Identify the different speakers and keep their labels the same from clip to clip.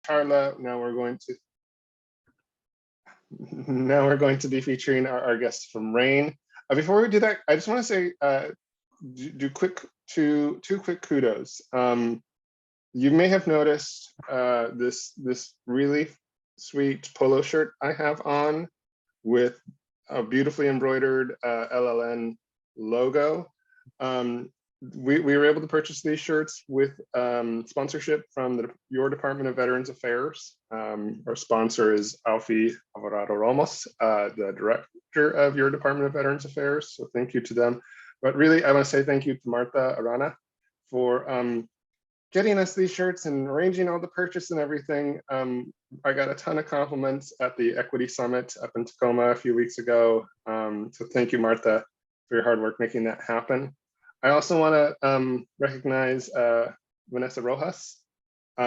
Speaker 1: Carla. Now we're going to be featuring our guests from RAIN. Before we do that, I just want to say two quick kudos. You may have noticed this really sweet polo shirt I have on with a beautifully embroidered LLN logo. We were able to purchase these shirts with sponsorship from your Department of Veterans Affairs. Our sponsor is Alfie Alvarado Ramos, the director of your Department of Veterans Affairs. So thank you to them. But really, I want to say thank you to Martha Arana for getting us these shirts and arranging all the purchase and everything. I got a ton of compliments at the Equity Summit up in Tacoma a few weeks ago. So thank you, Martha, for your hard work making that happen. I also want to recognize Vanessa Rojas.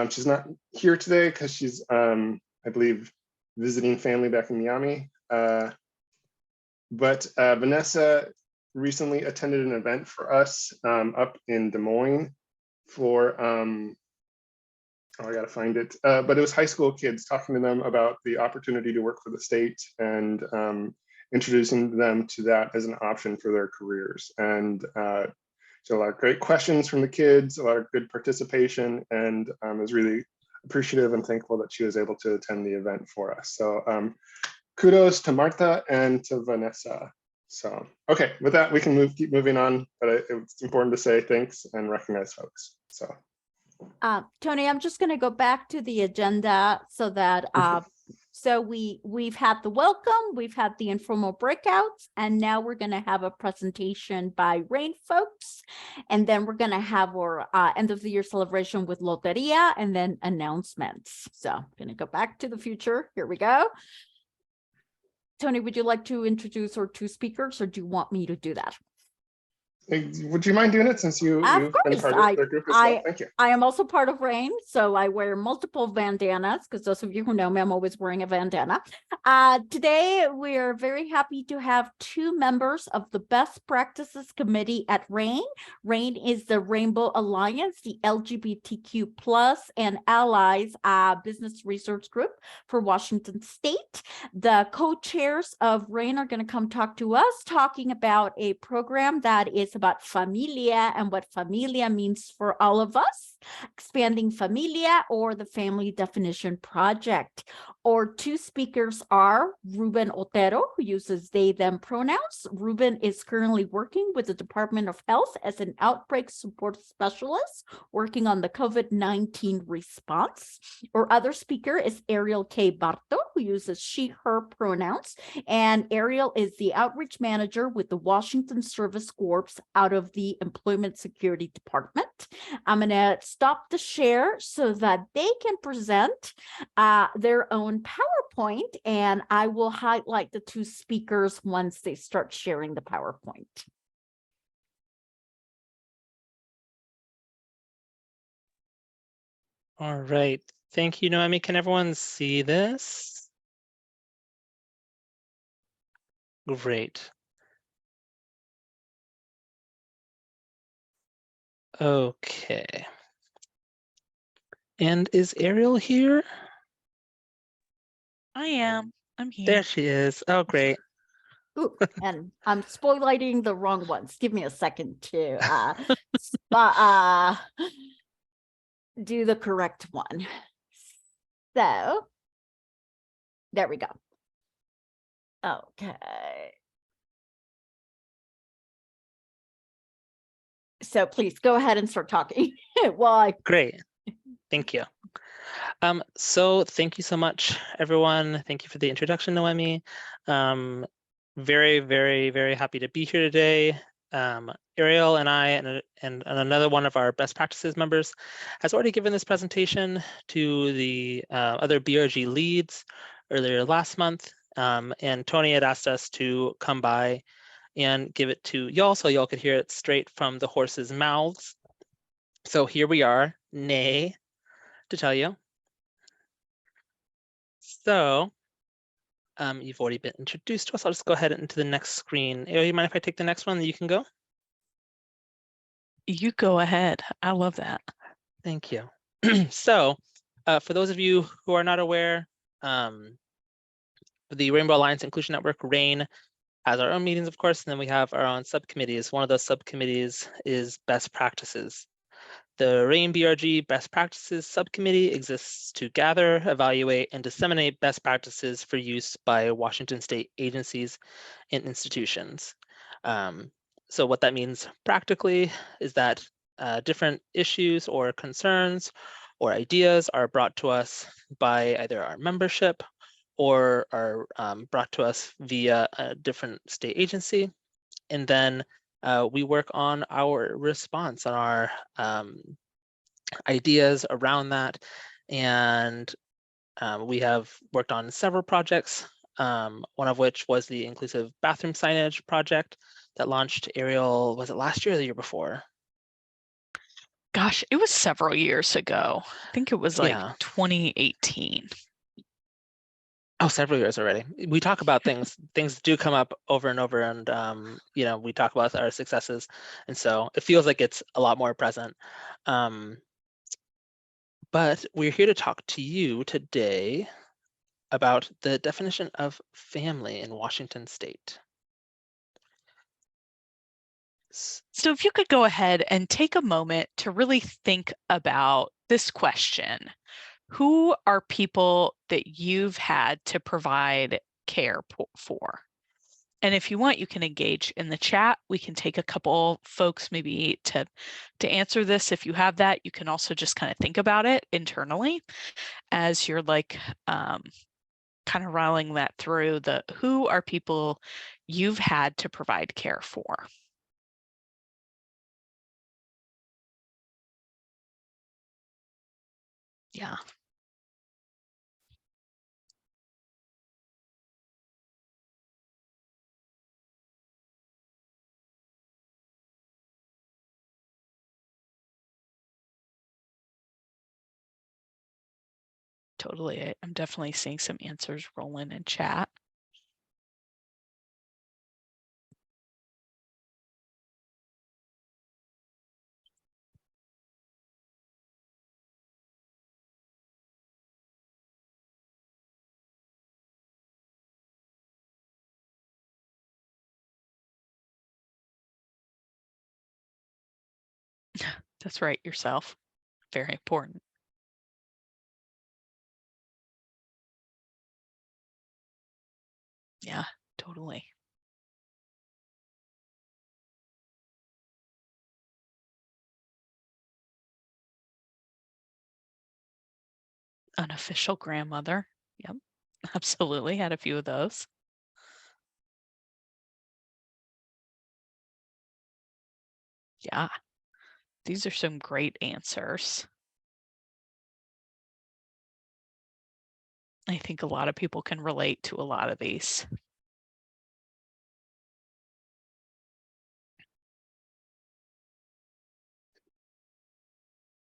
Speaker 1: She's not here today because she's, I believe, visiting family back in Miami. But Vanessa recently attended an event for us up in Des Moines for, oh, I gotta find it. But it was high school kids, talking to them about the opportunity to work for the state and introducing them to that as an option for their careers. And so a lot of great questions from the kids, a lot of good participation, and I was really appreciative and thankful that she was able to attend the event for us. So kudos to Martha and to Vanessa. So, okay, with that, we can keep moving on, but it's important to say thanks and recognize folks. So,
Speaker 2: Tony, I'm just going to go back to the agenda so that so we've had the welcome, we've had the informal breakouts, and now we're going to have a presentation by RAIN folks, and then we're going to have our end of the year celebration with Loteria, and then announcements. So I'm going to go back to the future. Here we go. Tony, would you like to introduce our two speakers, or do you want me to do that?
Speaker 1: Would you mind doing it, since you've been part of the group as well? Thank you.
Speaker 2: I am also part of RAIN, so I wear multiple bandanas, because those of you who know me, I'm always wearing a bandana. Today, we are very happy to have two members of the Best Practices Committee at RAIN. RAIN is the Rainbow Alliance, the LGBTQ plus and allies business research group for Washington State. The co-chairs of RAIN are going to come talk to us, talking about a program that is about familia and what familia means for all of us, expanding familia, or the Family Definition Project. Our two speakers are Ruben Otero, who uses they, them pronouns. Ruben is currently working with the Department of Health as an outbreak support specialist, working on the COVID-19 response. Our other speaker is Ariel K. Barto, who uses she, her pronouns. And Ariel is the outreach manager with the Washington Service Corps out of the Employment Security Department. I'm going to stop the share so that they can present their own PowerPoint, and I will highlight the two speakers once they start sharing the PowerPoint.
Speaker 3: All right. Thank you, Noemi. Can everyone see this? Great. Okay. And is Ariel here?
Speaker 4: I am. I'm here.
Speaker 3: There she is. Oh, great.
Speaker 2: Ooh, and I'm spoiling the wrong ones. Give me a second to do the correct one. So there we go. Okay. So please go ahead and start talking. Why?
Speaker 3: Great. Thank you. So thank you so much, everyone. Thank you for the introduction, Noemi. Very, very, very happy to be here today. Ariel and I and another one of our best practices members has already given this presentation to the other BRG leads earlier last month. And Tony had asked us to come by and give it to y'all so y'all could hear it straight from the horse's mouths. So here we are, nay, to tell you. So you've already been introduced to us. I'll just go ahead into the next screen. Ariel, you mind if I take the next one? You can go.
Speaker 4: You go ahead. I love that.
Speaker 3: Thank you. So For those of you who are not aware, the Rainbow Alliance Inclusion Network, RAIN, has our own meetings, of course, and then we have our own subcommittees. One of those subcommittees is best practices. The RAIN BRG Best Practices Subcommittee exists to gather, evaluate, and disseminate best practices for use by Washington state agencies and institutions. So what that means practically is that different issues or concerns or ideas are brought to us by either our membership or are brought to us via a different state agency. And then we work on our response, on our ideas around that. And we have worked on several projects, one of which was the inclusive bathroom signage project that launched. Ariel, was it last year or the year before?
Speaker 4: Gosh, it was several years ago. I think it was like 2018.
Speaker 3: Oh, several years already. We talk about things do come up over and over, and you know, we talk about our successes, and so it feels like it's a lot more present. But we're here to talk to you today about the definition of family in Washington state.
Speaker 4: So if you could go ahead and take a moment to really think about this question. Who are people that you've had to provide care for? And if you want, you can engage in the chat. We can take a couple folks maybe to answer this. If you have that, you can also just kind of think about it internally as you're like kind of rolling that through. Who are people you've had to provide care for? Yeah. Totally. I'm definitely seeing some answers rolling in chat. That's right, yourself. Very important. Yeah, totally. Unofficial grandmother. Yep, absolutely. Had a few of those. Yeah, these are some great answers. I think a lot of people can relate to a lot of these.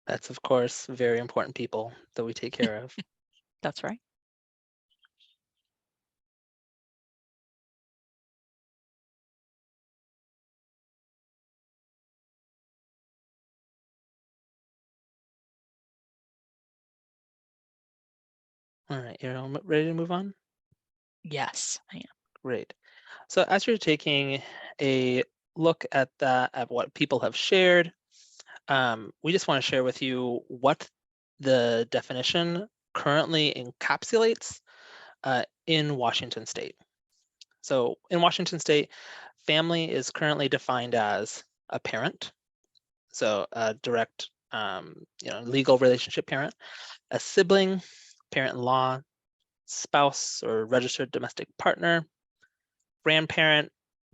Speaker 3: That's, of course, very important people that we take care of.
Speaker 4: That's right.
Speaker 3: All right, you're ready to move on?
Speaker 4: Yes, I am.
Speaker 3: Great. So as you're taking a look at that, at what people have shared, we just want to share with you what the definition currently encapsulates in Washington state. So in Washington state, family is currently defined as a parent, so a direct, legal relationship parent, a sibling, parent-in-law, spouse or registered domestic partner, grandparent,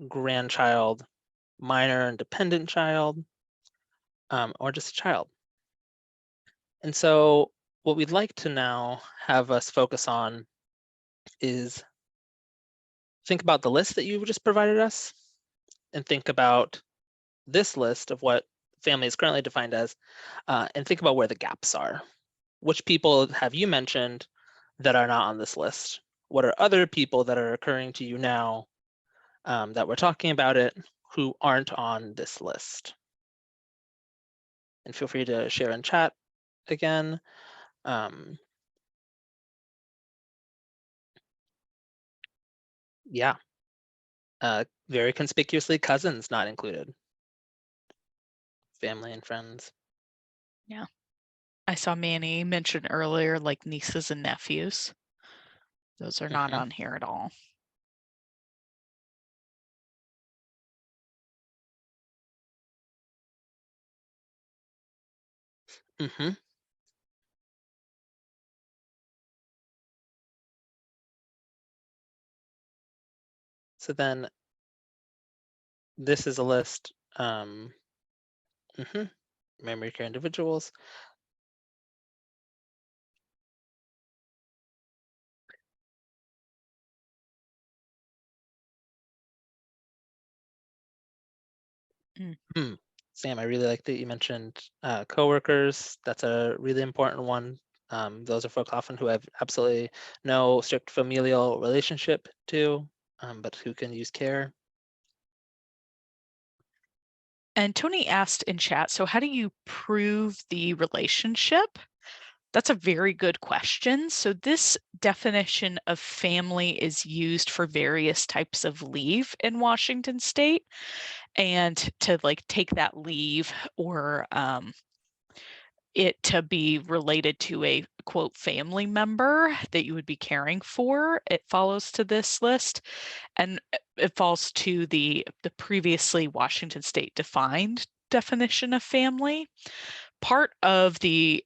Speaker 3: grandchild, minor and dependent child, or just a child. And so what we'd like to now have us focus on is think about the list that you just provided us and think about this list of what family is currently defined as, and think about where the gaps are. Which people have you mentioned that are not on this list? What are other people that are occurring to you now that we're talking about it who aren't on this list? And feel free to share in chat again. Yeah. Very conspicuously, cousins not included. Family and friends.
Speaker 4: Yeah. I saw Manny mention earlier, like nieces and nephews. Those are not on here at all.
Speaker 3: So then this is a list, memory care individuals. Sam, I really like that you mentioned coworkers. That's a really important one. Those are folks often who have absolutely no strict familial relationship to, but who can use care.
Speaker 4: And Tony asked in chat, so how do you prove the relationship? That's a very good question. So this definition of family is used for various types of leave in Washington State. And to like take that leave or it to be related to a quote family member that you would be caring for, it follows to this list, and it falls to the previously Washington State defined definition of family. Part of the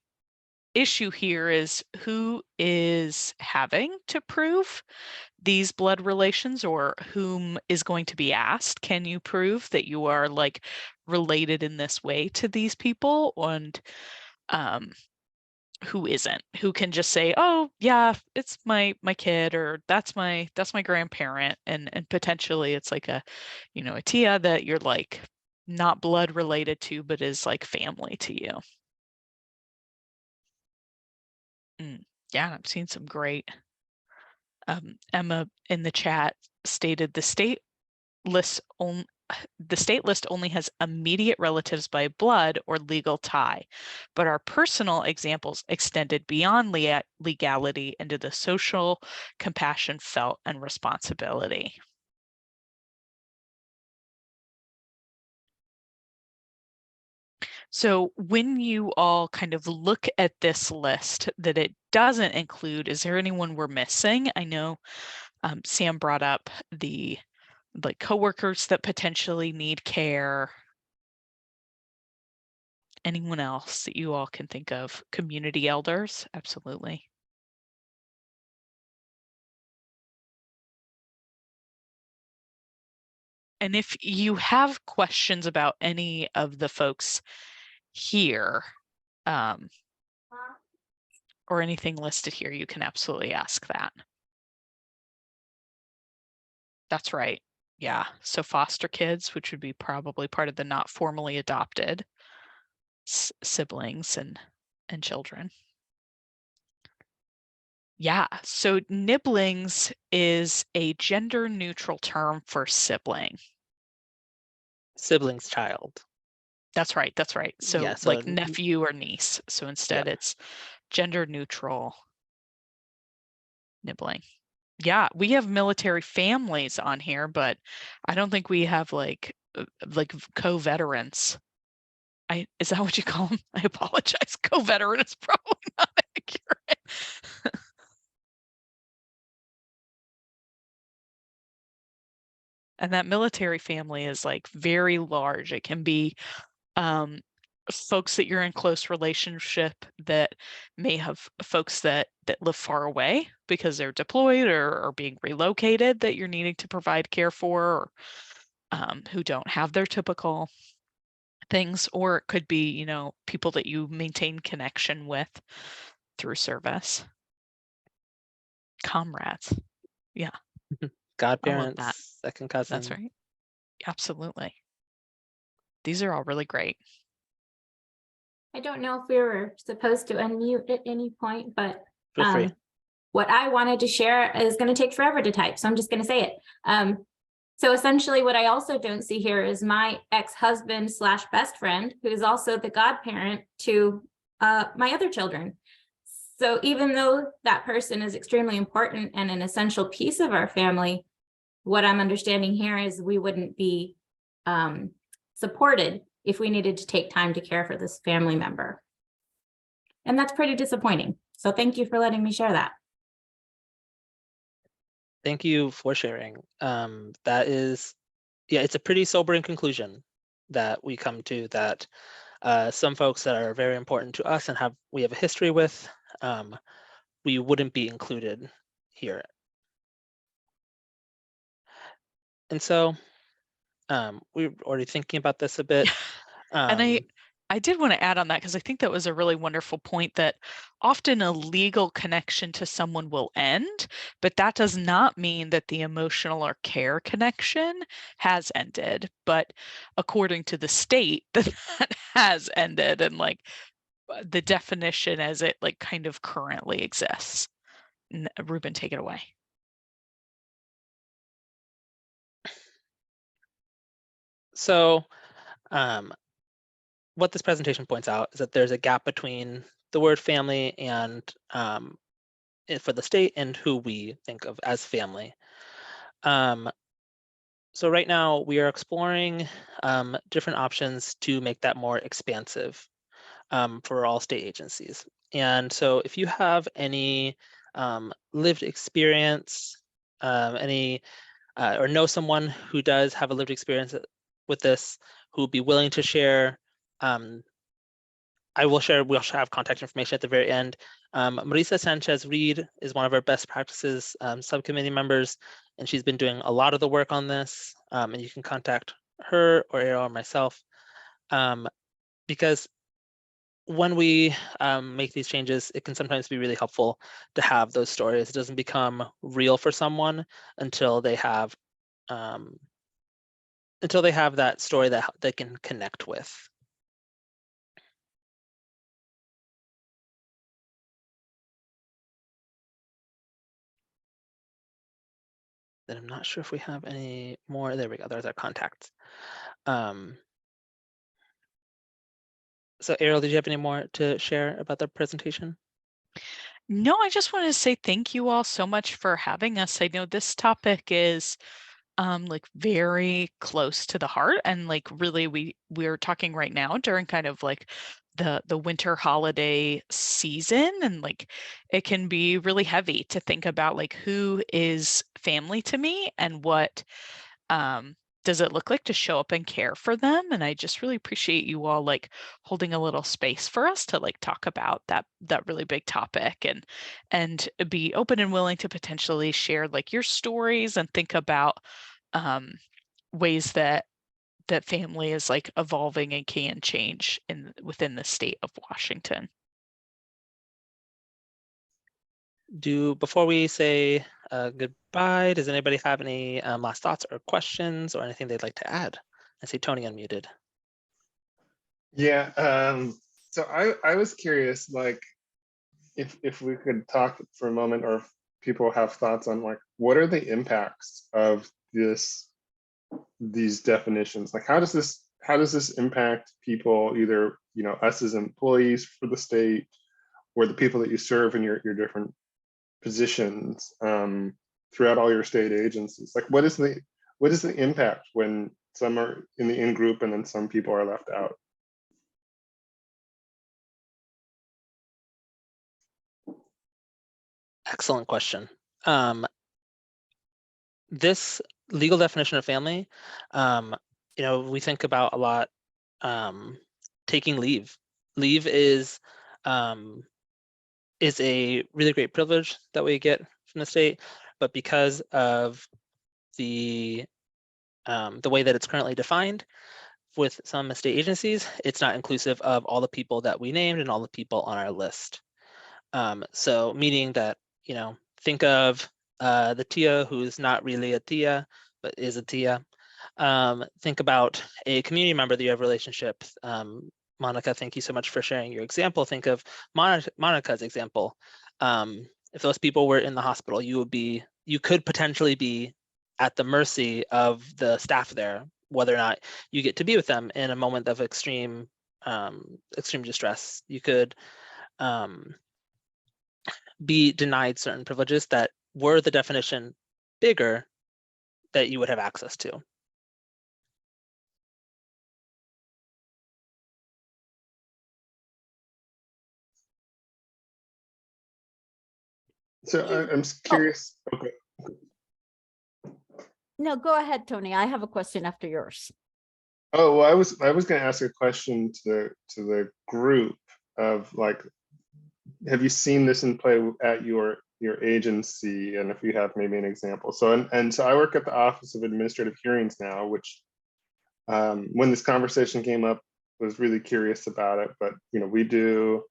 Speaker 4: issue here is who is having to prove these blood relations, or whom is going to be asked, can you prove that you are like related in this way to these people? And who isn't, who can just say, oh yeah, it's my kid, or that's my grandparent, and potentially it's like a, you know, a tia that you're like not blood related to, but is like family to you. Yeah, I've seen some great. Emma in the chat stated the state list only has immediate relatives by blood or legal tie, but our personal examples extended beyond legality into the social compassion felt and responsibility. So when you all kind of look at this list that it doesn't include, is there anyone we're missing? I know Sam brought up the like coworkers that potentially need care. Anyone else that you all can think of? Community elders, absolutely. And if you have questions about any of the folks here, or anything listed here, you can absolutely ask that. That's right. Yeah. So foster kids, which would be probably part of the not formally adopted siblings and children. Yeah. So nibblings is a gender neutral term for sibling.
Speaker 3: Sibling's child.
Speaker 4: That's right. That's right. So,
Speaker 3: Yeah, so
Speaker 4: like nephew or niece. So instead it's gender neutral nibbling. Yeah, we have military families on here, but I don't think we have like co-veterans. Is that what you call them? I apologize. Co-veteran is probably not accurate. And that military family is like very large. It can be folks that you're in close relationship that may have folks that live far away because they're deployed or being relocated that you're needing to provide care for, or who don't have their typical things, or it could be, you know, people that you maintain connection with through service. Comrades. Yeah.
Speaker 3: Godparents,
Speaker 4: that.
Speaker 3: second cousin.
Speaker 4: That's right. Absolutely. These are all really great.
Speaker 5: I don't know if we were supposed to unmute at any point, but
Speaker 3: Feel free.
Speaker 5: what I wanted to share is going to take forever to type, so I'm just going to say it. So essentially what I also don't see here is my ex-husband / best friend, who is also the godparent to my other children. So even though that person is extremely important and an essential piece of our family, what I'm understanding here is we wouldn't be supported if we needed to take time to care for this family member. And that's pretty disappointing. So thank you for letting me share that.
Speaker 3: Thank you for sharing. That is, yeah, it's a pretty sobering conclusion that we come to, that some folks that are very important to us and we have a history with, we wouldn't be included here. And so we were already thinking about this a bit.
Speaker 4: And I did want to add on that, because I think that was a really wonderful point, that often a legal connection to someone will end, but that does not mean that the emotional or care connection has ended. But according to the state, that has ended, and like the definition as it like kind of currently exists. Ruben, take it away.
Speaker 3: So what this presentation points out is that there's a gap between the word family and for the state and who we think of as family. So right now we are exploring different options to make that more expansive for all state agencies. And so if you have any lived experience, or know someone who does have a lived experience with this, who would be willing to share, we'll have contact information at the very end. Marisa Sanchez-Reed is one of our best practices subcommittee members, and she's been doing a lot of the work on this. And you can contact her or Ariel or myself, because when we make these changes, it can sometimes be really helpful to have those stories. It doesn't become real for someone until they have that story that they can connect with. Then I'm not sure if we have any more. There we go. There's our contacts. So Ariel, did you have any more to share about the presentation?
Speaker 4: No, I just wanted to say thank you all so much for having us. I know this topic is like very close to the heart, and like really we're talking right now during kind of like the winter holiday season, and like it can be really heavy to think about like who is family to me and what does it look like to show up and care for them. And I just really appreciate you all like holding a little space for us to like talk about that really big topic, and be open and willing to potentially share like your stories and think about ways that family is like evolving and can change within the state of Washington.
Speaker 3: Before we say goodbye, does anybody have any last thoughts or questions or anything they'd like to add? I see Tony unmuted.
Speaker 1: Yeah, so I was curious, like, if we could talk for a moment, or if people have thoughts on like, what are the impacts of these definitions? Like, how does this impact people, either, you know, us as employees for the state, or the people that you serve in your different positions throughout all your state agencies? Like, what is the impact when some are in the in-group and then some people are left out?
Speaker 3: Excellent question. This legal definition of family, you know, we think about a lot taking leave. Leave is a really great privilege that we get from the state, but because of the way that it's currently defined with some state agencies, it's not inclusive of all the people that we named and all the people on our list. So meaning that, you know, think of the Tia who's not really a Tia, but is a Tia. Think about a community member that you have a relationship. Monica, thank you so much for sharing your example. Think of Monica's example. If those people were in the hospital, you could potentially be at the mercy of the staff there, whether or not you get to be with them in a moment of extreme distress. You could be denied certain privileges that were the definition bigger that you would have access to.
Speaker 1: So I'm curious. Okay.
Speaker 2: No, go ahead, Tony. I have a question after yours.
Speaker 1: Oh, well, I was going to ask a question to the group of like, have you seen this in play at your agency, and if you have, maybe an example. So so I work at the Office of Administrative Hearings now, which when this conversation came up, was really curious about it. But we do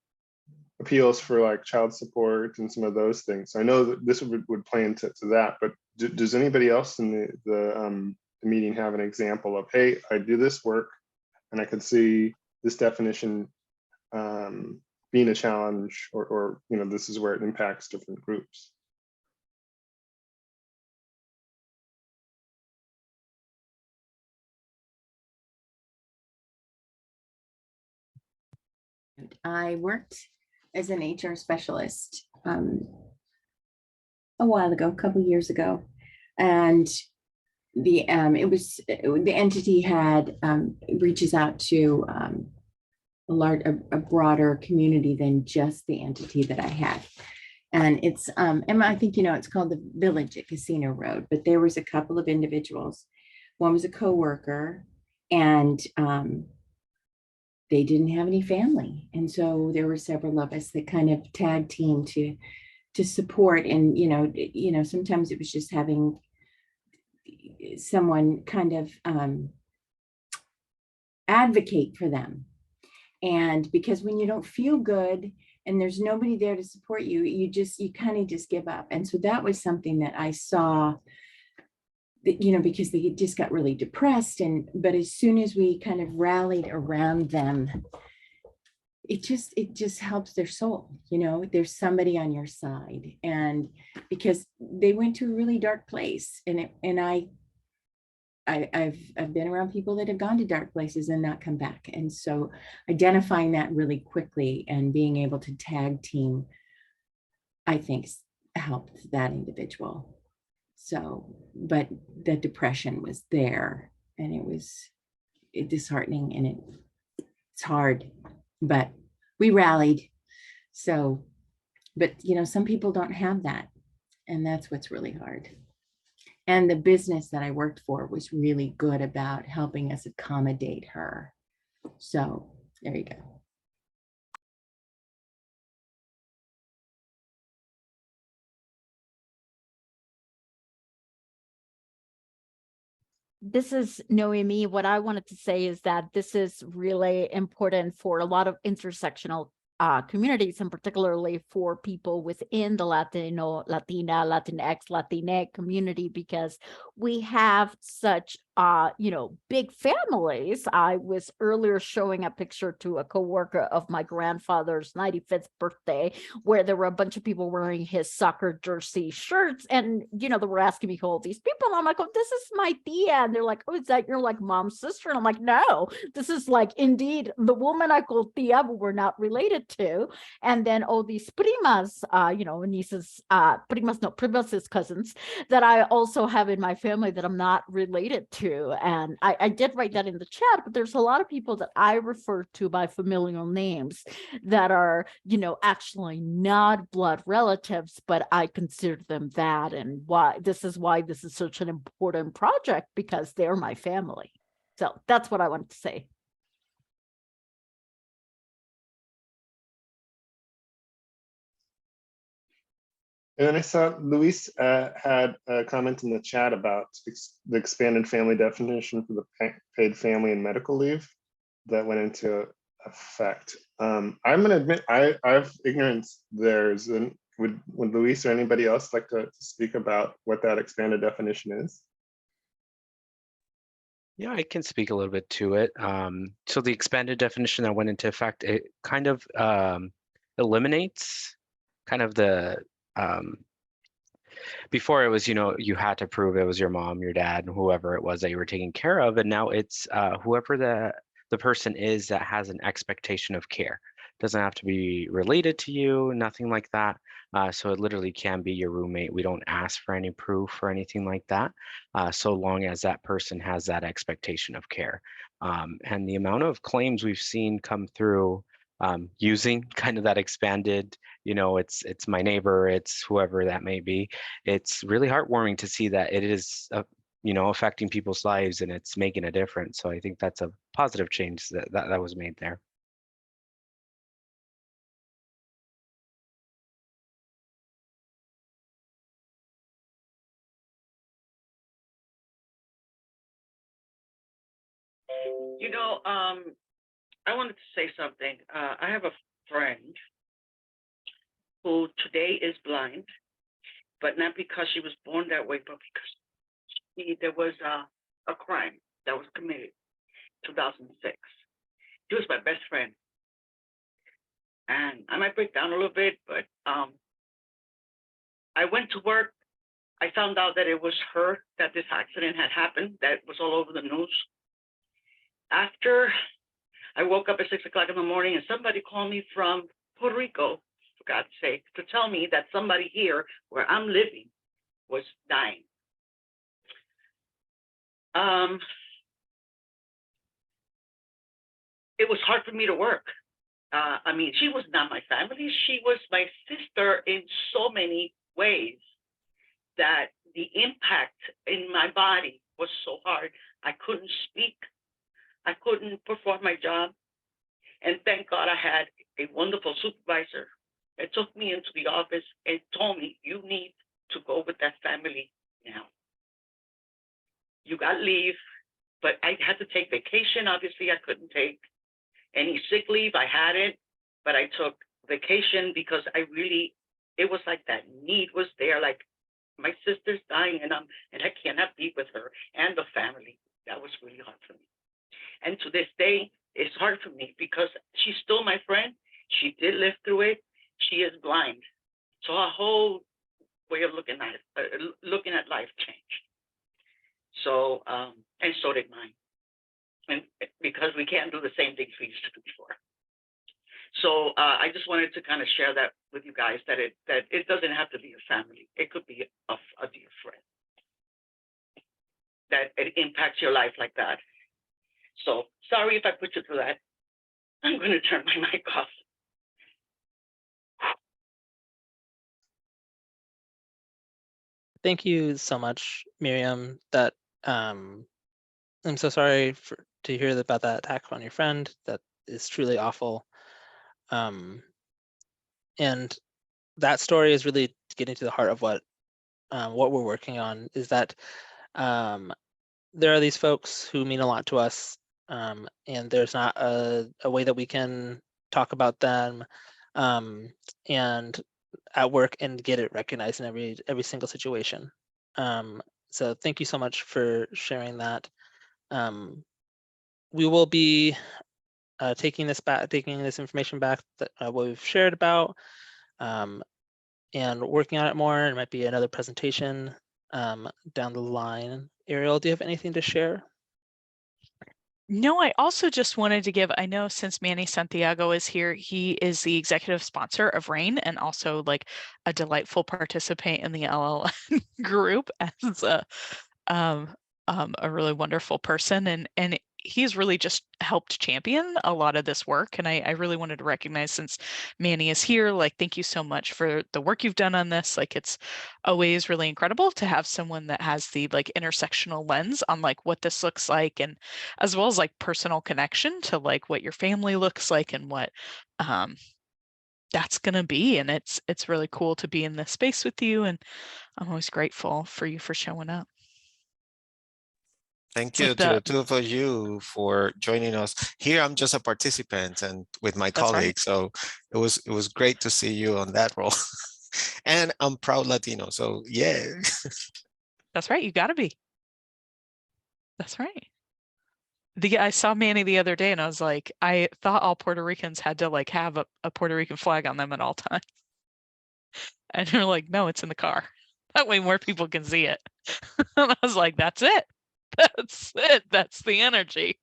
Speaker 1: appeals for like child support and some of those things. So I know that this would play into that. But does anybody else in the meeting have an example of, hey, I do this work and I could see this definition being a challenge, or this is where it impacts different groups?
Speaker 6: I worked as an HR specialist a while ago, a couple of years ago, and the entity had reaches out to a broader community than just the entity that I had. And it's Emma, I think it's called the Village at Casino Road, but there was a couple of individuals. One was a coworker, and they didn't have any family, and so there were several of us that kind of tag team to support. And sometimes it was just having someone kind of advocate for them. And because when you don't feel good and there's nobody there to support you, you kind of just give up. And so that was something that I saw, that, because they just got really depressed. But as soon as we kind of rallied around them, it just helps their soul. There's somebody on your side, and because they went to a really dark place, and I've been around people that have gone to dark places and not come back. And so identifying that really quickly and being able to tag team, I think, helped that individual. So, but the depression was there, and it was disheartening, and it's hard, but we rallied. So, but some people don't have that, and that's what's really hard. And the business that I worked for was really good about helping us accommodate her. So there you go.
Speaker 2: This is Noemi. What I wanted to say is that this is really important for a lot of intersectional communities, and particularly for people within the Latino, Latina, Latinx, Latinx community, because we have such big families. I was earlier showing a picture to a coworker of my grandfather's 95th birthday, where there were a bunch of people wearing his soccer jersey shirts, and they were asking me who all these people. And I'm like, oh, this is my tia. And they're like, oh, is that your like mom's sister? And I'm like, no, this is like indeed the woman I call tia, but we're not related to. And then these primas, nieces, primas is cousins that I also have in my family that I'm not related to. And I did write that in the chat, but there's a lot of people that I refer to by familial names that are, actually not blood relatives, but I consider them that. And why this is such an important project, because they're my family. So that's what I wanted to say.
Speaker 1: And then I saw Luis had a comment in the chat about the expanded family definition for the paid family and medical leave that went into effect. I'm going to admit I have ignorance there. Would Luis or anybody else like to speak about what that expanded definition is?
Speaker 7: Yeah, I can speak a little bit to it. So the expanded definition that went into effect, it kind of eliminates kind of the before it was, you had to prove it was your mom, your dad, and whoever it was that you were taking care of. And now it's whoever the person is that has an expectation of care. Doesn't have to be related to you, nothing like that. So it literally can be your roommate. We don't ask for any proof or anything like that, so long as that person has that expectation of care. And the amount of claims we've seen come through using kind of that expanded, it's my neighbor, it's whoever that may be. It's really heartwarming to see that it is, affecting people's lives and it's making a difference. So I think that's a positive change that was made there.
Speaker 8: I wanted to say something. I have a friend who today is blind, but not because she was born that way, but because there was a crime that was committed in 2006. She was my best friend. And I might break down a little bit, but I went to work. I found out that it was her that this accident had happened, that was all over the news. After I woke up at 6 o'clock in the morning and somebody called me from Puerto Rico, for God's sake, to tell me that somebody here where I'm living was dying. It was hard for me to work. I mean, she was not my family. She was my sister in so many ways that the impact in my body was so hard. I couldn't speak. I couldn't perform my job. And thank God I had a wonderful supervisor that took me into the office and told me, you need to go with that family now. You got leave, but I had to take vacation. Obviously, I couldn't take any sick leave. I hadn't, but I took vacation because it was like that need was there. Like, my sister's dying and I cannot be with her and the family. That was really hard for me. And to this day, it's hard for me because she's still my friend. She did live through it. She is blind. So our whole way of looking at life changed. So, and so did mine. And because we can't do the same things we used to do before. So I just wanted to kind of share that with you guys, that it doesn't have to be a family. It could be a dear friend. That it impacts your life like that. So sorry if I put you through that. I'm going to turn my mic off.
Speaker 3: Thank you so much, Miriam. That I'm so sorry to hear about that attack on your friend. That is truly awful. And that story is really getting to the heart of what we're working on, is that there are these folks who mean a lot to us, and there's not a way that we can talk about them and at work and get it recognized in every single situation. So thank you so much for sharing that. We will be taking this information back that what we've shared about, and working on it more. It might be another presentation down the line. Ariel, do you have anything to share?
Speaker 4: No, I also just wanted to give, I know since Manny Santiago is here, he is the executive sponsor of RAIN and also like a delightful participant in the LLN group as a really wonderful person. And he's really just helped champion a lot of this work. And I really wanted to recognize, since Manny is here, like, thank you so much for the work you've done on this. Like, it's always really incredible to have someone that has the like intersectional lens on like what this looks like, and as well as like personal connection to like what your family looks like and what that's gonna be. And it's really cool to be in this space with you. And I'm always grateful for you for showing up.
Speaker 9: Thank you to the two of you for joining us. Here, I'm just a participant and with my colleagues. So it was great to see you on that role. And I'm proud Latino, so yeah.
Speaker 4: That's right, you gotta be. That's right. I saw Manny the other day and I was like, I thought all Puerto Ricans had to like have a Puerto Rican flag on them at all times. And you're like, no, it's in the car. That way more people can see it. And I was like, that's it. That's it. That's the energy.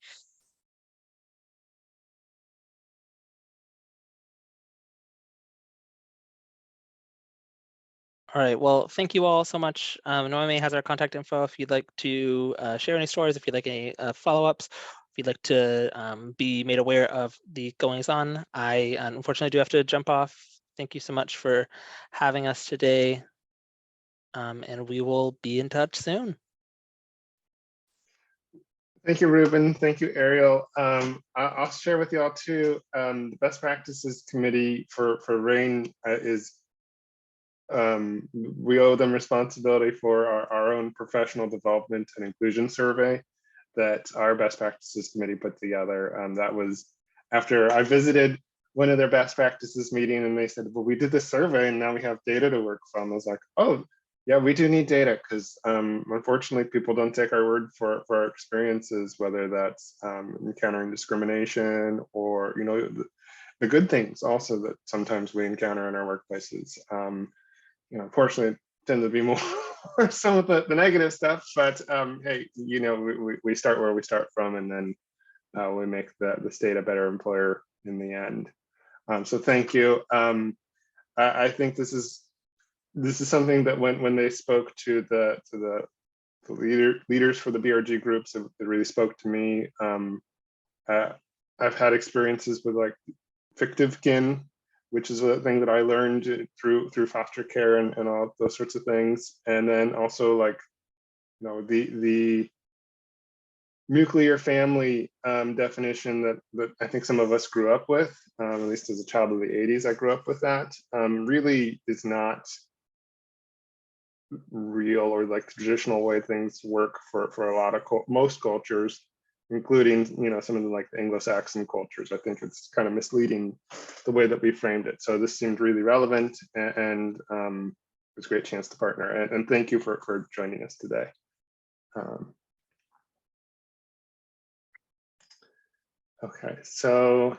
Speaker 3: All right, well, thank you all so much. Noemi has our contact info if you'd like to share any stories, if you'd like any follow-ups, if you'd like to be made aware of the goings on. I unfortunately do have to jump off. Thank you so much for having us today. And we will be in touch soon.
Speaker 1: Thank you, Ruben. Thank you, Ariel. I'll share with you all too. The Best Practices Committee for RAIN is, we owe them responsibility for our own professional development and inclusion survey that our Best Practices Committee put together. That was after I visited one of their best practices meeting, and they said, well, we did this survey and now we have data to work from. I was like, oh, yeah, we do need data, because unfortunately people don't take our word for our experiences, whether that's encountering discrimination or, you know, the good things also that sometimes we encounter in our workplaces. You know, unfortunately, tend to be more some of the negative stuff, but hey, you know, we start where we start from, and then we make the state a better employer in the end. So thank you. I think this is something that when they spoke to the leaders for the BRG groups, it really spoke to me. I've had experiences with like fictive kin, which is a thing that I learned through foster care and all those sorts of things. And then also, like, you know, the nuclear family definition that I think some of us grew up with, at least as a child of the 80s, I grew up with that, really is not real, or like the traditional way things work for a lot of most cultures, including, you know, some of the like the Anglo-Saxon cultures. I think it's kind of misleading the way that we framed it. So this seemed really relevant, and it was a great chance to partner. And thank you for joining us today. Okay, so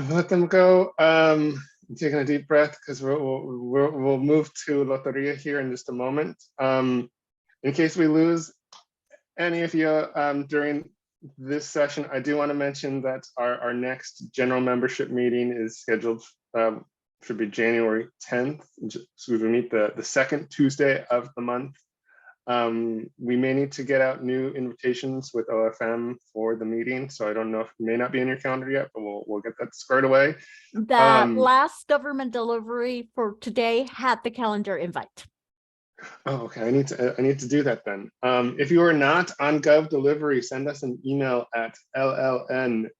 Speaker 1: let them go. I'm taking a deep breath because we'll move to Loteria here in just a moment. In case we lose any of you during this session, I do want to mention that our next general membership meeting is scheduled, should be January 10th. So we meet the second Tuesday of the month. We may need to get out new invitations with OFM for the meeting. So I don't know if it may not be in your calendar yet, but we'll get that squared away.
Speaker 2: The last government delivery for today had the calendar invite.
Speaker 1: Oh, okay. I need to do that then. If you are not on Gov Delivery, send us an email at lln@ofm.wa.gov,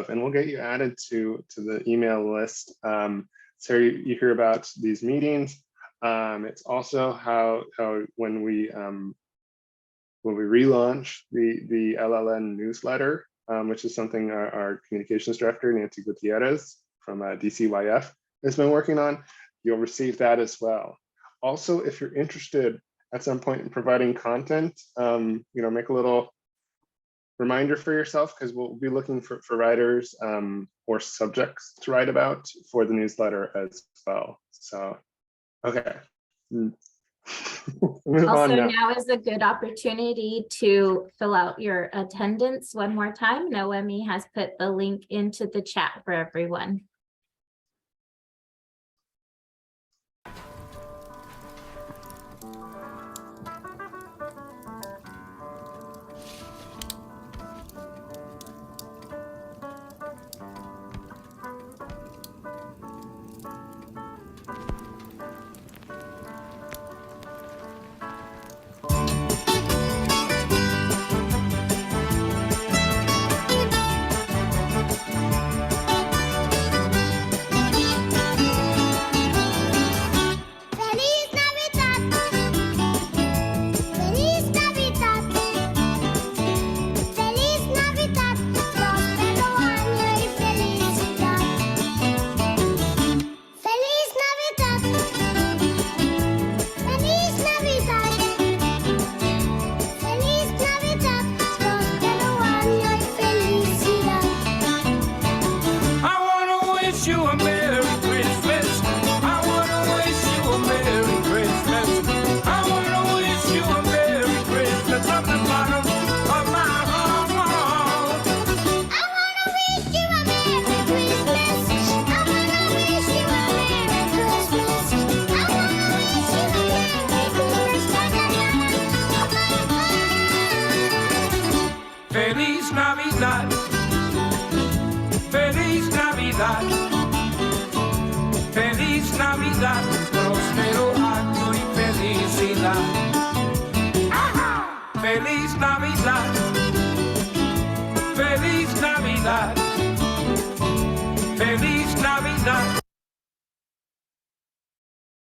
Speaker 1: and we'll get you added to the email list. So you hear about these meetings. It's also how when we relaunch the LLN newsletter, which is something our communications director, Nancy Gutierrez from DCYF, has been working on, you'll receive that as well. Also, if you're interested at some point in providing content, you know, make a little reminder for yourself, because we'll be looking for writers or subjects to write about for the newsletter as well. So, okay.
Speaker 5: Also, now is a good opportunity to fill out your attendance one more time. Noemi has put the link into the chat for everyone.
Speaker 10: Navidad, próspero año y felicidad. Feliz Navidad, feliz Navidad, feliz Navidad,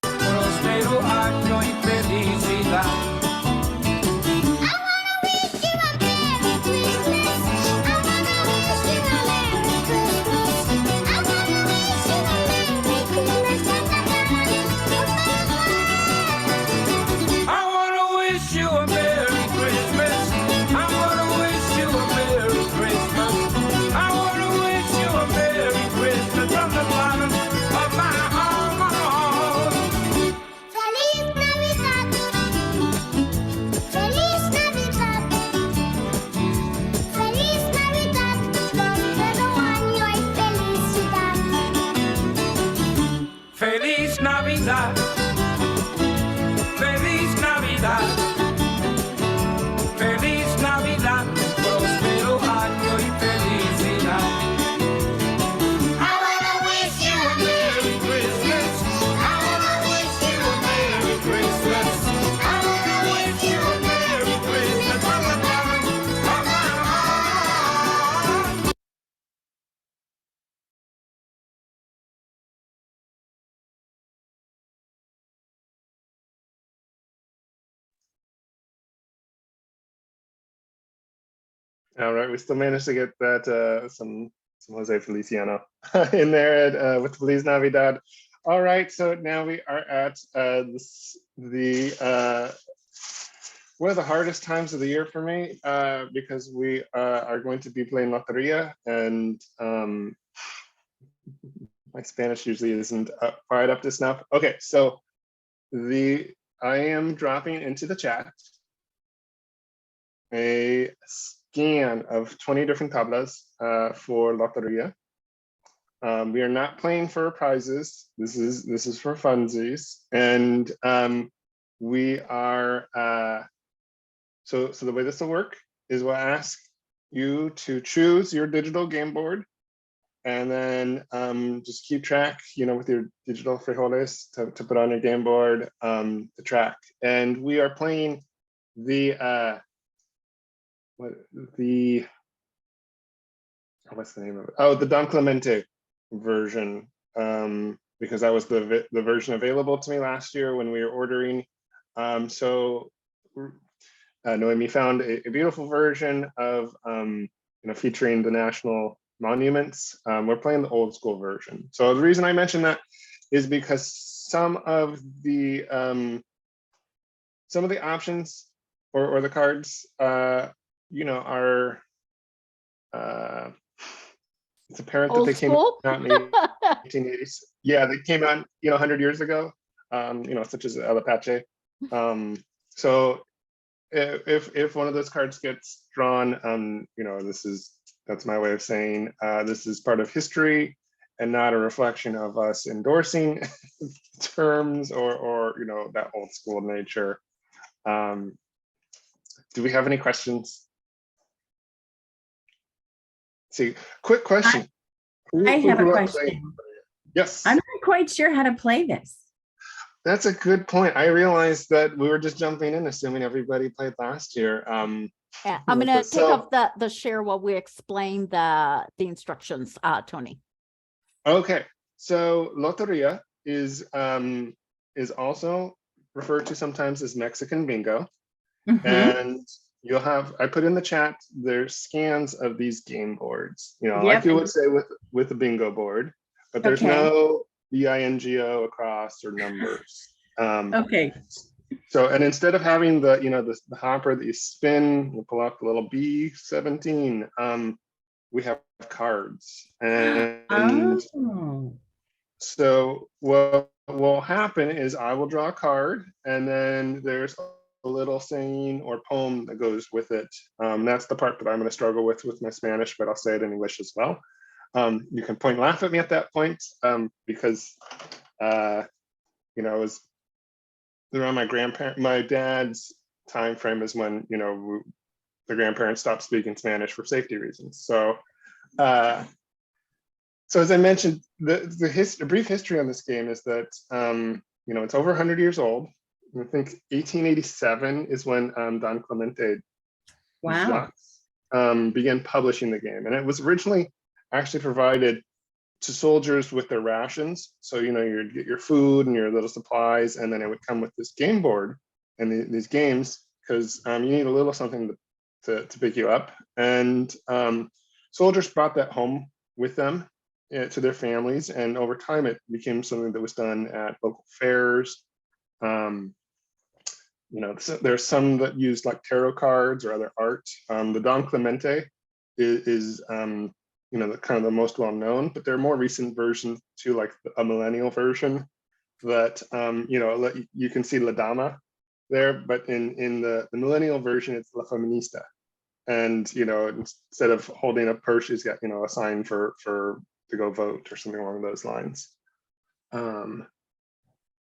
Speaker 10: próspero año y felicidad. Feliz Navidad, feliz Navidad, feliz Navidad, próspero año y felicidad. I wanna wish you a Merry Christmas. I wanna wish you a Merry Christmas. I wanna wish you a Merry Christmas from the bottom of my heart.
Speaker 1: All right, we still managed to get that some Jose Feliciano in there with Feliz Navidad. All right, so now we are at one of the hardest times of the year for me because we are going to be playing Loteria, and my Spanish usually isn't quite up to snuff. Okay, so I am dropping into the chat a scan of 20 different tablas for Loteria. We are not playing for prizes. This is for funsies, and we are so the way this will work is we'll ask you to choose your digital game board, and then just keep track, with your digital frijoles to put on your game board, the track. And we are playing the what's the name of it? Oh, the Don Clemente version, because that was the version available to me last year when we were ordering. So Noemi found a beautiful version of featuring the national monuments. We're playing the old school version. So the reason I mention that is because some of the options or the cards are it's apparent that they came out in the 1880s. Yeah, they came out 100 years ago, such as El Apache. So if one of those cards gets drawn, that's my way of saying this is part of history and not a reflection of us endorsing terms or that old school nature. Do we have any questions? See, quick question.
Speaker 6: I have a question.
Speaker 1: Yes.
Speaker 6: I'm not quite sure how to play this.
Speaker 1: That's a good point. I realized that we were just jumping in, assuming everybody played last year.
Speaker 2: Yeah, I'm gonna take off the share while we explain the instructions, Tony. Okay,
Speaker 1: so Loteria is also referred to sometimes as Mexican bingo, and you'll have, I put in the chat, there's scans of these game boards, like you would say with a bingo board, but there's no BINGO across or numbers.
Speaker 6: Okay.
Speaker 1: So, and instead of having the, the hopper that you spin, you pull out the little B17, we have cards. And so what will happen is I will draw a card, and then there's a little saying or poem that goes with it. That's the part that I'm going to struggle with my Spanish, but I'll say it in English as well. You can point and laugh at me at that point, because it was around my dad's time frame is when the grandparents stopped speaking Spanish for safety reasons. So So as I mentioned, the brief history on this game is that it's over 100 years old. I think 1887 is when Don Clemente
Speaker 6: Wow.
Speaker 1: began publishing the game, and it was originally actually provided to soldiers with their rations. So you'd get your food and your little supplies, and then it would come with this game board and these games, because you need a little something to pick you up. And soldiers brought that home with them to their families, and over time it became something that was done at local fairs. So there's some that used like tarot cards or other art. The Don Clemente is the kind of the most well known, but there are more recent versions too, like a millennial version that you can see La Dama there, but in the millennial version it's La Feminista, and instead of holding a purse, she's got a sign for to go vote or something along those lines.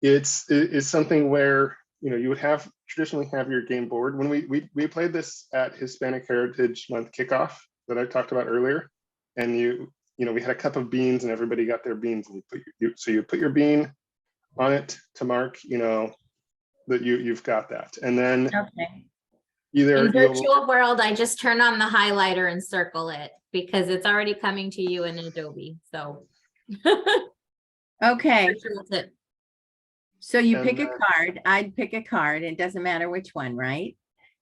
Speaker 1: It's something where you would traditionally have your game board. When we played this at Hispanic Heritage Month kickoff that I talked about earlier, and we had a cup of beans and everybody got their beans, and you put your bean on it to mark that you've got that, and then
Speaker 6: Okay.
Speaker 1: either
Speaker 5: In virtual world, I just turn on the highlighter and circle it because it's already coming to you in Adobe. So
Speaker 6: Okay.
Speaker 5: virtual tip.
Speaker 6: So you
Speaker 1: And
Speaker 6: pick a card. I'd pick a card. It doesn't matter which one, right?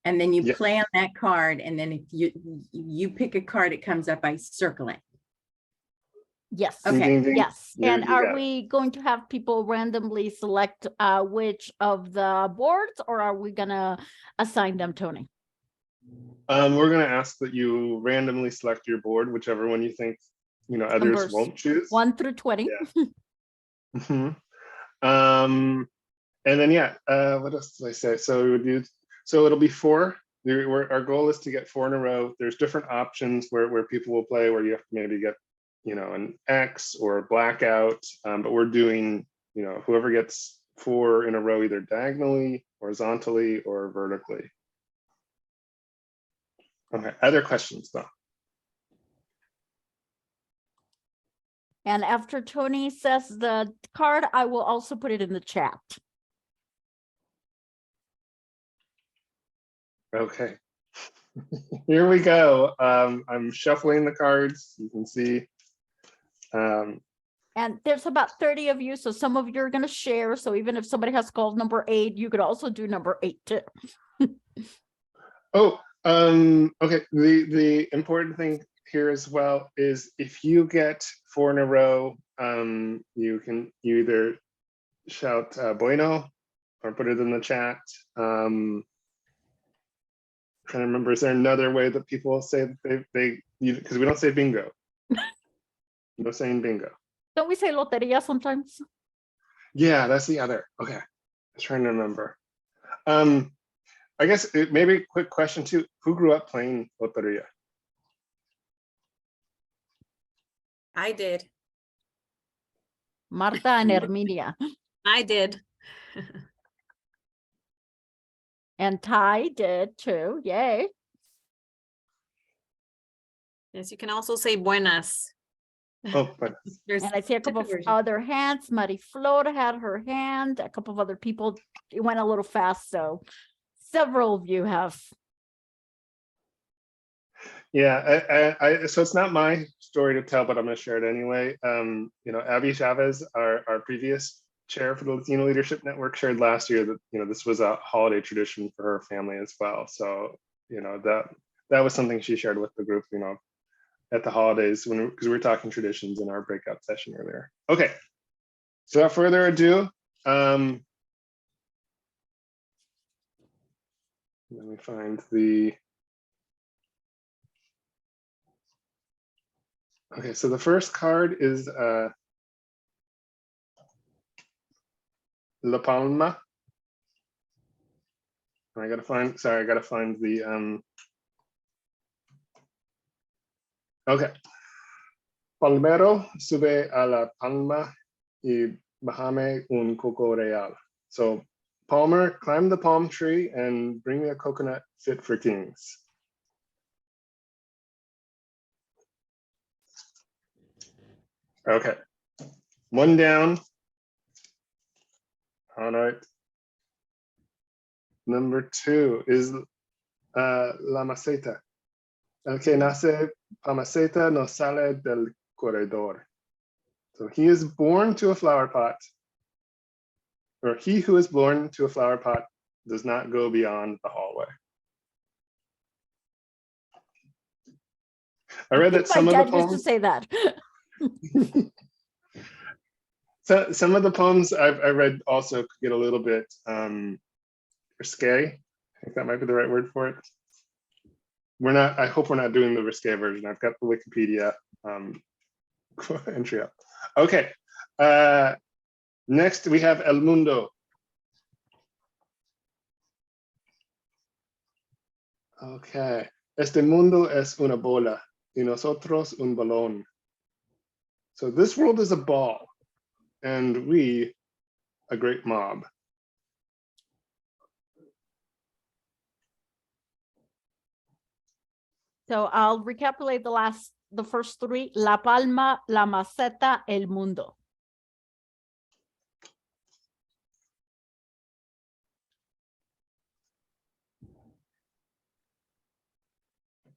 Speaker 6: And then you
Speaker 1: Yeah.
Speaker 6: play on that card. And then if you pick a card, it comes up by circling.
Speaker 2: Yes.
Speaker 6: Okay.
Speaker 1: Ding, ding, ding.
Speaker 2: Yes. And
Speaker 1: You
Speaker 2: are
Speaker 1: got it.
Speaker 2: we going to have people randomly select which of the boards, or are we gonna assign them, Tony?
Speaker 1: We're going to ask that you randomly select your board, whichever one you think others
Speaker 2: Numbers
Speaker 1: won't choose.
Speaker 2: 1 through 20.
Speaker 1: Mhm. And then what else did I say? So it'll be 4. Our goal is to get 4 in a row. There's different options where people will play, where you have to maybe get an X or a blackout, but we're doing whoever gets 4 in a row, either diagonally, horizontally, or vertically. Okay, other questions though?
Speaker 2: And after Tony says the card, I will also put it in the chat.
Speaker 1: Okay. Here we go. I'm shuffling the cards. You can see.
Speaker 2: And there's about 30 of you, so some of you are going to share. So even if somebody has called number 8, you could also do number 8 too.
Speaker 1: Okay. The important thing here as well is if you get 4 in a row, you either shout bueno or put it in the chat. Trying to remember, is there another way that people say that because we don't say bingo. No saying bingo.
Speaker 2: Don't we say loteria sometimes?
Speaker 1: Yeah, that's the other. Okay, I was trying to remember. I guess maybe a quick question too. Who grew up playing loteria?
Speaker 11: I did.
Speaker 2: Marta and Herminia.
Speaker 11: I did.
Speaker 2: And Ty did too. Yay.
Speaker 11: Yes, you can also say buenas.
Speaker 1: Oh, but
Speaker 11: There's
Speaker 2: And I see a couple of
Speaker 11: different versions.
Speaker 2: other hands. Marie Flor had her hand. A couple of other people. It went a little fast, so several of you have.
Speaker 1: yeah, so it's not my story to tell, but I'm going to share it anyway. Abby Chavez, our previous chair for the Latino Leadership Network, shared last year that this was a holiday tradition for her family as well. So that was something she shared with the group. At the holidays because we were talking traditions in our breakout session earlier. Okay, so without further ado, let me find the. Okay, so the first card is La Palma. I gotta find the Okay. Palmero sube a la palma y bájame un coco real. So Palmer, climb the palm tree and bring me a coconut fit for kings. Okay, one down. All right. Number 2 is la maceta. El que nace pa maceta no sale del corredor. So he is born to a flower pot, or he who is born to a flower pot does not go beyond the hallway. I read that
Speaker 2: My
Speaker 1: some of the
Speaker 2: dad used to
Speaker 1: poems,
Speaker 2: say that.
Speaker 1: so some of the poems I read also could get a little bit risque. I think that might be the right word for it. We're not, I hope we're not doing the risque version. I've got the Wikipedia entry up. Okay, next we have El Mundo. Okay, este mundo es una bola y nosotros un balón. So this world is a ball and we a great mob.
Speaker 2: So I'll recapitulate the first 3. La palma, la maceta, el mundo.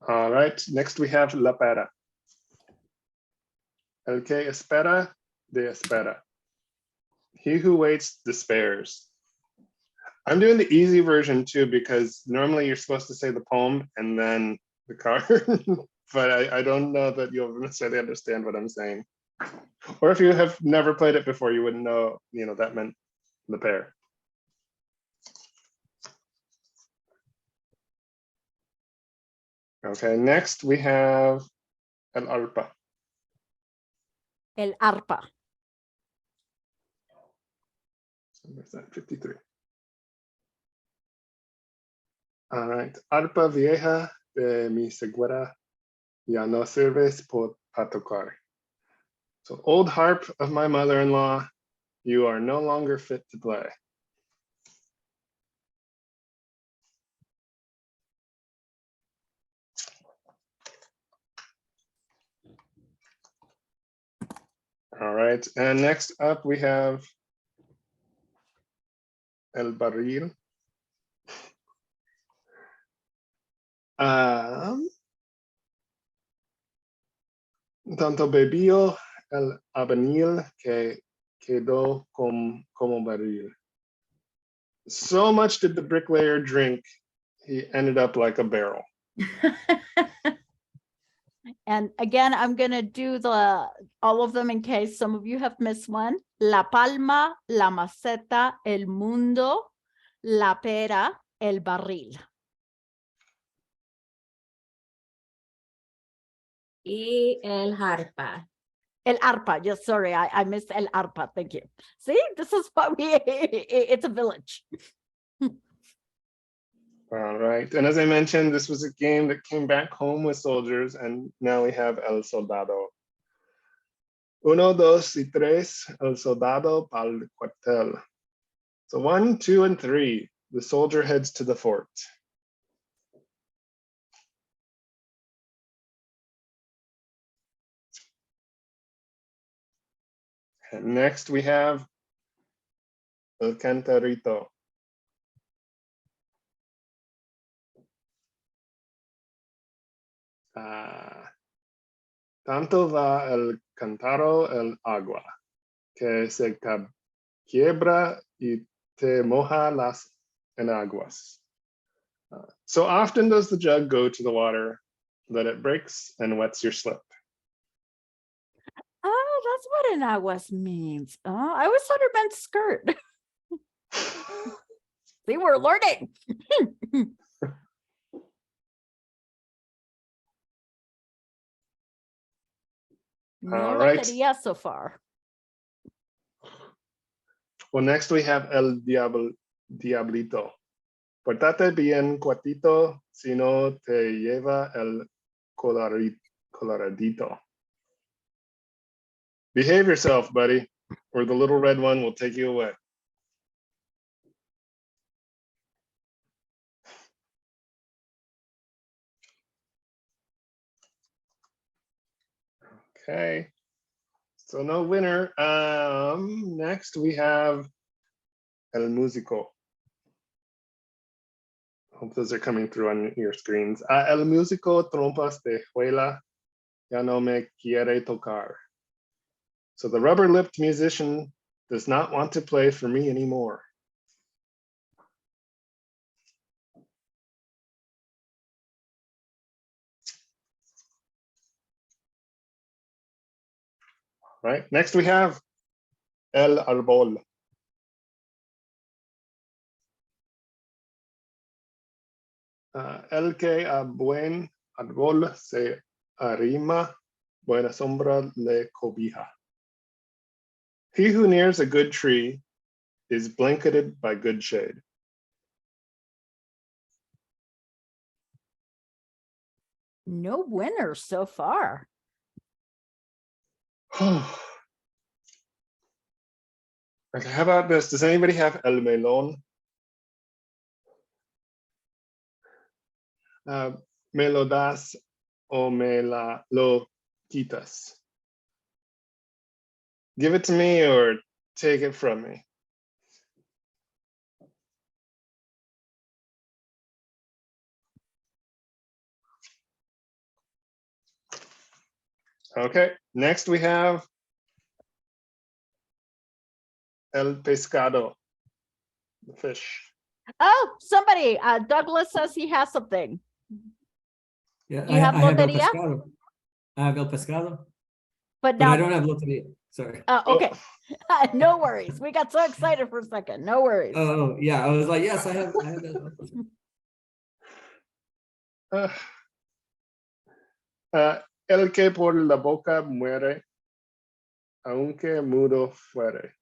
Speaker 1: All right, next we have la pera. El que espera, de espera. He who waits despairs. I'm doing the easy version too, because normally you're supposed to say the poem and then the card, but I don't know that you'll necessarily understand what I'm saying. Or if you have never played it before, you wouldn't know, that meant the pair. Okay, next we have el arpa.
Speaker 2: El arpa.
Speaker 1: Where's that? 53. All right, arpa vieja de mi segura, ya no sirves para tocar. So old harp of my mother-in-law, you are no longer fit to play. All right, and next up we have el barril. Tanto bebió el albañil que quedó como barril. So much did the bricklayer drink, he ended up like a barrel.
Speaker 2: And again, I'm going to do all of them in case some of you have missed one. La palma, la maceta, el mundo, la pera, el barril.
Speaker 5: Y el harpa.
Speaker 2: El arpa, yes, sorry, I missed el arpa, thank you. See, this is what it's a village.
Speaker 1: All right, and as I mentioned, this was a game that came back home with soldiers, and now we have El Soldado. 1, 2, y 3, el soldado pa'l cuartel. So 1, 2, and 3, the soldier heads to the fort. And next we have El Cantarito. Tanto va el cántaro el agua, que se quiebra y te moja las enaguas. So often does the jug go to the water that it breaks and wets your slip.
Speaker 2: Oh, that's what enaguas means. Oh, I always thought it meant skirt. See, we're learning. No
Speaker 1: All right.
Speaker 2: loteria so far.
Speaker 1: Well, next we have El Diablito. Portate bien, cuatito, si no te lleva el coloradito. Behave yourself, buddy, or the little red one will take you away. Okay, So no winner. Next we have El Músico. Hope those are coming through on your screens. El Músico trompas de escuela ya no me quiere tocar. So the rubber-lipped musician does not want to play for me anymore. Right, next we have El Arbol. El que a buen árbol se arrima, buena sombra le cobija. He who nears a good tree is blanketed by good shade.
Speaker 2: No winners so far.
Speaker 1: Okay, how about this? Does anybody have El Melón? Me lo das o me lo quitas. Give it to me or take it from me. Okay, next we have El Pescado, the fish.
Speaker 2: Oh, somebody, Douglas says he has something.
Speaker 12: Yeah,
Speaker 2: Do you have
Speaker 12: I have El
Speaker 2: Loteria?
Speaker 12: Pescado. I have El Pescado,
Speaker 2: But
Speaker 12: but I
Speaker 2: now,
Speaker 12: don't have Loteria. Sorry.
Speaker 2: okay, no worries. We got so excited for a second. No worries.
Speaker 12: Oh, yeah. I was like, yes, I have that.
Speaker 1: El que por la boca muere, aunque mudo fuere.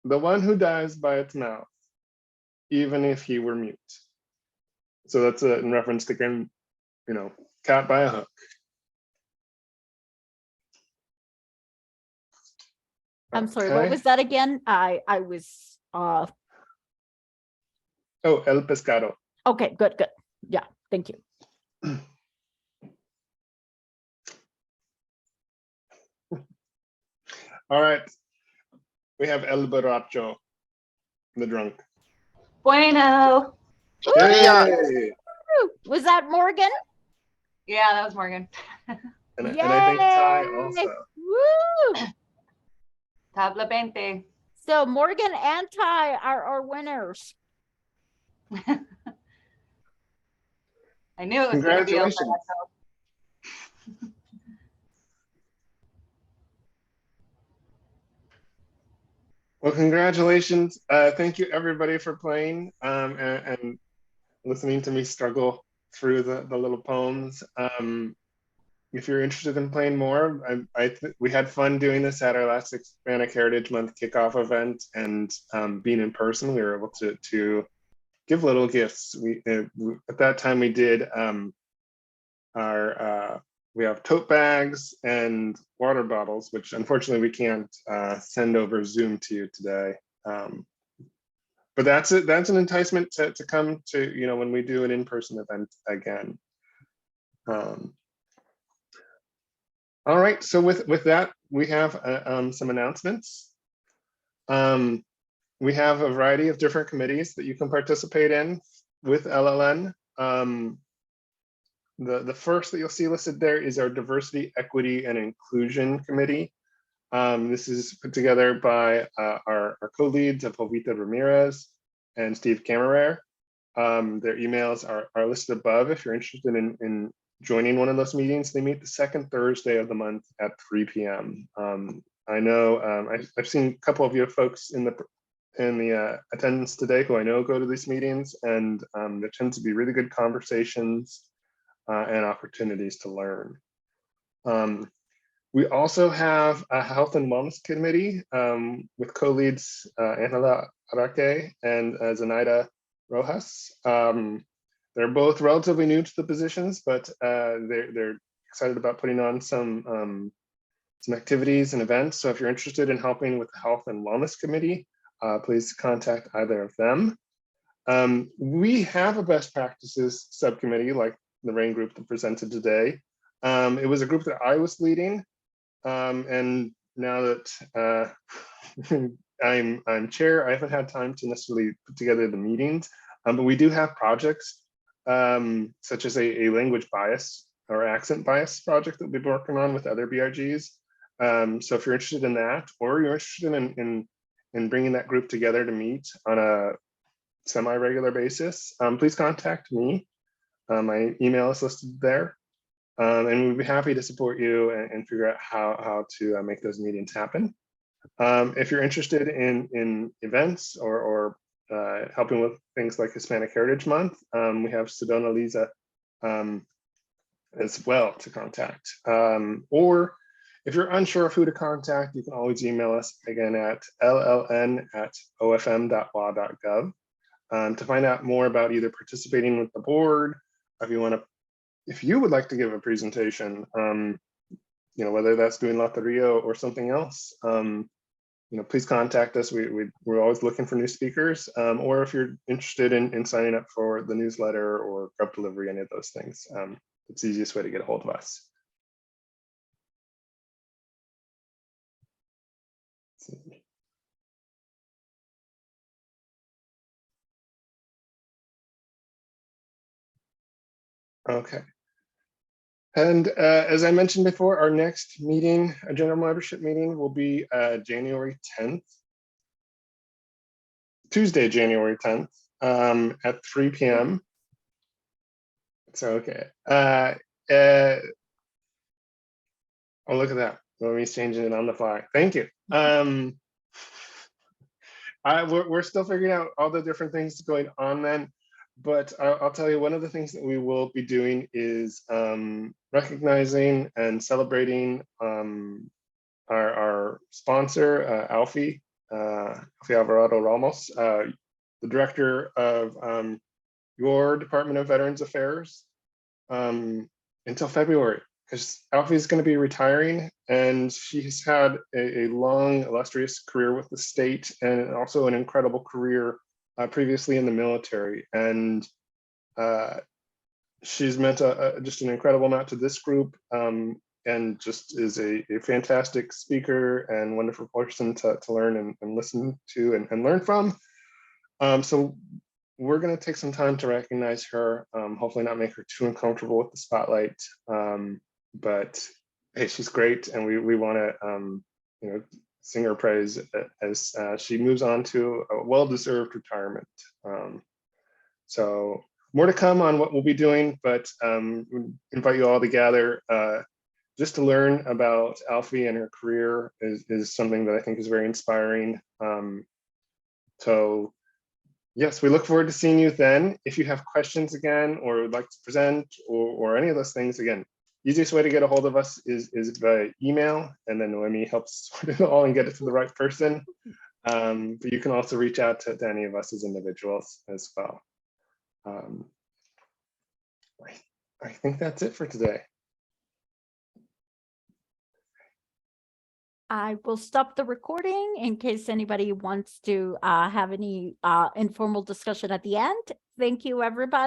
Speaker 1: The one who dies by its mouth, even if he were mute. So that's in reference to getting, caught by a hook.
Speaker 2: I'm sorry, what
Speaker 1: Okay.
Speaker 2: was that again? I was,
Speaker 1: Oh, El Pescado.
Speaker 2: okay, good. Yeah, thank you.
Speaker 1: All right. We have El Borracho, the drunk.
Speaker 13: Bueno.
Speaker 1: Yay!
Speaker 2: Was that Morgan?
Speaker 13: Yeah, that was Morgan.
Speaker 1: And I think Ty also.
Speaker 2: Woo!
Speaker 13: Tabla 20.
Speaker 2: So Morgan and Ty are our winners.
Speaker 13: I knew it was going to be El
Speaker 1: Congratulations.
Speaker 13: Borracho.
Speaker 1: Well, congratulations. Thank you everybody for playing and listening to me struggle through the little poems. If you're interested in playing more, we had fun doing this at our last Hispanic Heritage Month kickoff event, and being in person, we were able to give little gifts. We at that time we did we have tote bags and water bottles, which unfortunately we can't send over Zoom to you today. But that's it. That's an enticement to come to, when we do an in-person event again. All right, so with that, we have some announcements. We have a variety of different committees that you can participate in with LLN. The first that you'll see listed there is our Diversity, Equity, and Inclusion Committee. This is put together by our co-leads of Jovita Ramirez and Steve Camerer. Their emails are listed above if you're interested in joining one of those meetings. They meet the second Thursday of the month at 3 p.m. I know I've seen a couple of you folks in the attendance today who I know go to these meetings, and there tends to be really good conversations and opportunities to learn. We also have a Health and Wellness Committee with co-leads Angela Araque and Zenaida Rojas. They're both relatively new to the positions, but they're excited about putting on some activities and events. So if you're interested in helping with the Health and Wellness Committee, please contact either of them. We have a best practices subcommittee like the RAIN group that presented today. It was a group that I was leading, and now that I'm chair, I haven't had time to necessarily put together the meetings, but we do have projects such as a language bias or accent bias project that we've been working on with other BRGs. So if you're interested in that, or you're interested in bringing that group together to meet on a semi-regular basis, please contact me. My email is listed there. And we'd be happy to support you and figure out how to make those meetings happen. If you're interested in events or helping with things like Hispanic Heritage Month, we have Sedona Lisa as well to contact. Or if you're unsure of who to contact, you can always email us again at lln@ofm.wa.gov to find out more about either participating with the board, if you would like to give a presentation, whether that's doing Loteria or something else, please contact us. We're always looking for new speakers, or if you're interested in signing up for the newsletter or group delivery, any of those things, it's the easiest way to get a hold of us. Okay. And as I mentioned before, our next meeting, a general membership meeting, will be January 10th, Tuesday, January 10th, at 3 p.m. So, okay. Oh, look at that. Noemi's changing it on the fly. Thank you. We're still figuring out all the different things going on then. But I'll tell you, one of the things that we will be doing is recognizing and celebrating our sponsor, Alfie Alvarado Ramos, the director of your Department of Veterans Affairs, until February, because Alfie is going to be retiring, and she's had a long, illustrious career with the state and also an incredible career previously in the military, and she's meant just an incredible amount to this group, and just is a fantastic speaker and wonderful person to learn and listen to and learn from. So we're going to take some time to recognize her, hopefully not make her too uncomfortable with the spotlight, but hey, she's great, and we want to sing her praise as she moves on to a well-deserved retirement. So more to come on what we'll be doing, but we invite you all to gather just to learn about Alfie and her career is something that I think is very inspiring. So yes, we look forward to seeing you then. If you have questions again, or would like to present or any of those things, again, easiest way to get a hold of us is via email, and then Noemi helps sort it all and get it to the right person. But you can also reach out to any of us as individuals as well. I think that's it for today.
Speaker 2: I will stop the recording in case anybody wants to have any informal discussion at the end. Thank you, everybody.